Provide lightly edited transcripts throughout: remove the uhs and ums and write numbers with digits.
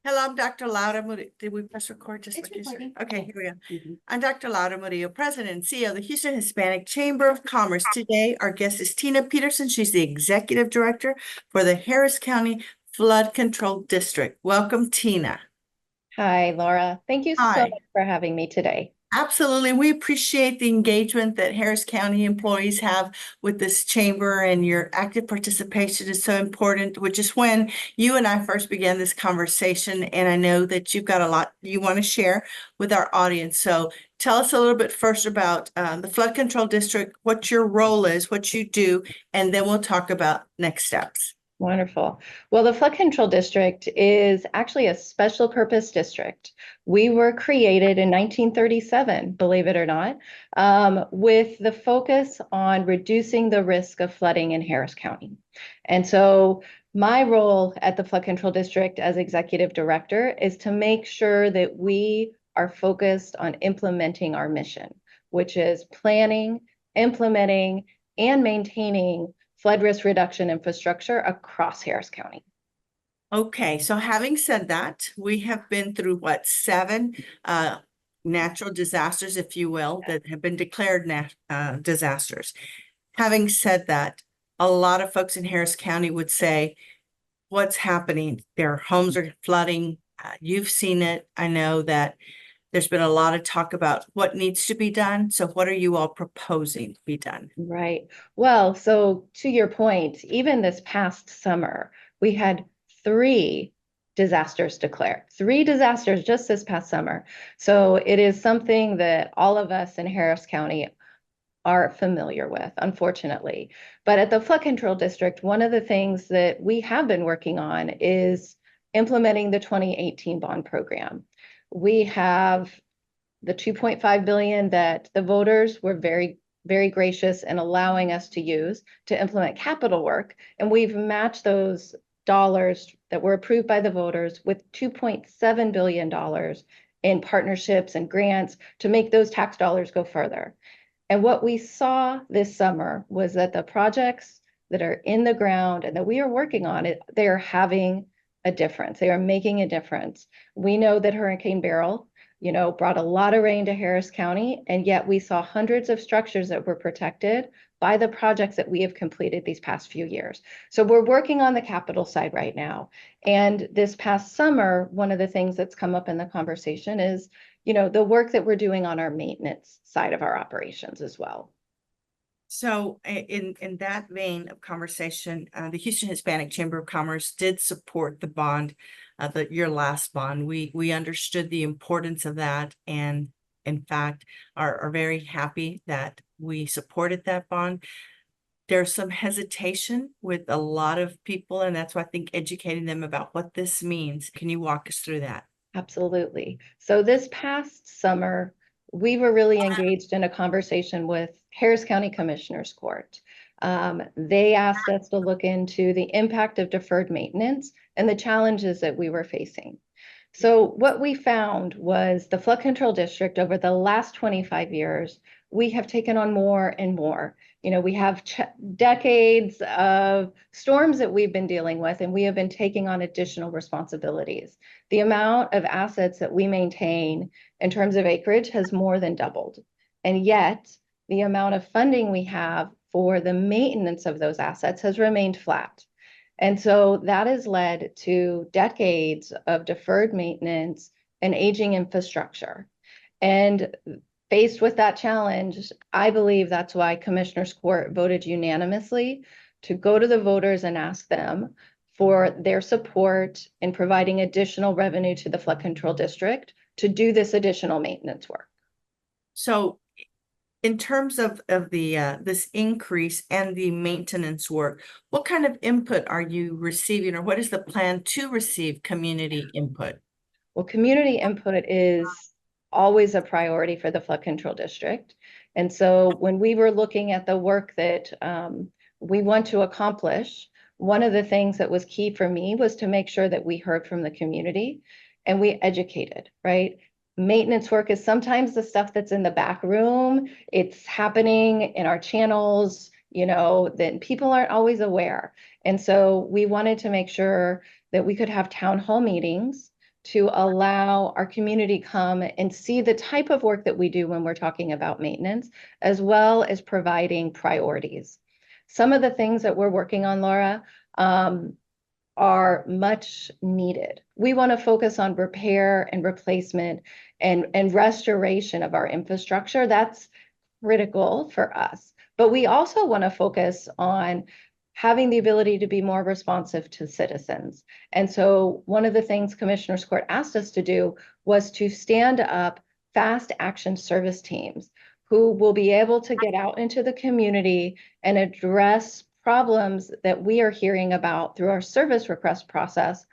Hello, I'm Dr. Laura Murillo. Did we press record just It's in case? recording. Okay, here we go. Mhm. I'm Dr. Laura Murillo, President and CEO of the Houston Hispanic Chamber of Commerce. Today, our guest is Tina Petersen. She's the Executive Director for the Harris County Flood Control District. Welcome, Tina. Hi, Laura. Thank you so Hi. much for having me today. Absolutely. We appreciate the engagement that Harris County employees have with this chamber, and your active participation is so important, which is when you and I first began this conversation. And I know that you've got a lot you want to share with our audience. So tell us a little bit first about the Flood Control District, what your role is, what you do, and then we'll talk about next steps. Wonderful. Well, the Flood Control District is actually a special purpose district. We were created in 1937, believe it or not, with the focus on reducing the risk of flooding in Harris County. And so my role at the Flood Control District as executive director is to make sure that we are focused on implementing our mission, which is planning, implementing, and maintaining flood risk reduction infrastructure across Harris County. Okay, so having said that, we have been through what, seven natural disasters, if you will, that have been declared disasters. Having said that, a lot of folks in Harris County would say, what's happening? Their homes are flooding. You've seen it. I know that there's been a lot of talk about what needs to be done. So what are you all proposing to be done? Right. Well, so to your point, even this past summer, we had three disasters declared, three disasters just this past summer. So it is something that all of us in Harris County are familiar with, unfortunately. But at the Flood Control District, one of the things that we have been working on is implementing the 2018 bond program. We have the 2.5 billion that the voters were very gracious in allowing us to use to implement capital work. And we've matched those dollars that were approved by the voters with $2.7 billion in partnerships and grants to make those tax dollars go further. And what we saw this summer was that the projects that are in the ground and that we are working on it, they are having a difference. They are making a difference. We know that Hurricane Beryl, brought a lot of rain to Harris County, and yet we saw hundreds of structures that were protected by the projects that we have completed these past few years. So we're working on the capital side right now. And this past summer, one of the things that's come up in the conversation is, the work that we're doing on our maintenance side of our operations as well. So in that vein of conversation, the Houston Hispanic Chamber of Commerce did support the bond, your last bond. We understood the importance of that, and in fact are very happy that we supported that bond. There's some hesitation with a lot of people, and that's why I think educating them about what this means. Can you walk us through that? Absolutely. So this past summer, we were really engaged in a conversation with Harris County Commissioners Court. They asked us to look into the impact of deferred maintenance and the challenges that we were facing. So what we found was the flood control district over the last 25 years, we have taken on more and more. We have decades of storms that we've been dealing with, and we have been taking on additional responsibilities. The amount of assets that we maintain in terms of acreage has more than doubled. And yet, the amount of funding we have for the maintenance of those assets has remained flat. And so that has led to decades of deferred maintenance and aging infrastructure. And faced with that challenge, I believe that's why Commissioners Court voted unanimously to go to the voters and ask them for their support in providing additional revenue to the flood control district to do this additional maintenance work. So in terms of the this increase and the maintenance work, what kind of input are you receiving, or what is the plan to receive community input? Well, community input is always a priority for the flood control district. And so when we were looking at the work that we want to accomplish, one of the things that was key for me was to make sure that we heard from the community and we educated, right? Maintenance work is sometimes the stuff that's in the back room. It's happening in our channels, that people aren't always aware. And so we wanted to make sure that we could have town hall meetings to allow our community come and see the type of work that we do when we're talking about maintenance, as well as providing priorities. Some of the things that we're working on, Laura, are much needed. We want to focus on repair and replacement and restoration of our infrastructure. That's critical for us. But we also want to focus on having the ability to be more responsive to citizens. And so one of the things Commissioners Court asked us to do was to stand up fast action service teams who will be able to get out into the community and address problems that we are hearing about through our service request process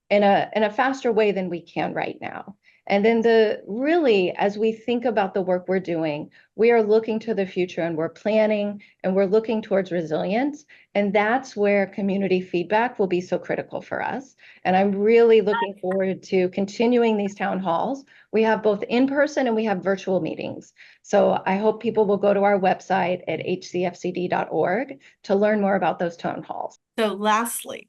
in a faster way than we can right now. And then really, as we think about the work we're doing, we are looking to the future and we're planning and we're looking towards resilience. And that's where community feedback will be so critical for us. And I'm really looking forward to continuing these town halls. We have both in person and we have virtual meetings. So I hope people will go to our website at hcfcd.org to learn more about those town halls. So lastly,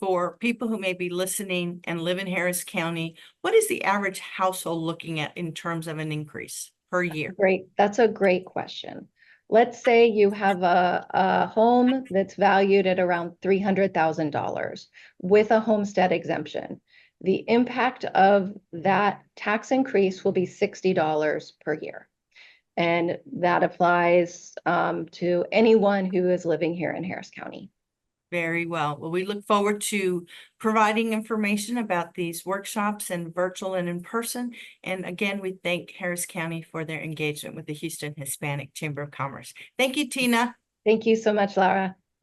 for people who may be listening and live in Harris County, what is the average household looking at in terms of an increase per year? Great. That's a great question. Let's say you have a home that's valued at around $300,000 with a homestead exemption. The impact of that tax increase will be $60 per year. And that applies to anyone who is living here in Harris County. Very well. Well, we look forward to providing information about these workshops and virtual and in person. And again, we thank Harris County for their engagement with the Houston Hispanic Chamber of Commerce. Thank you, Tina. Thank you so much, Laura.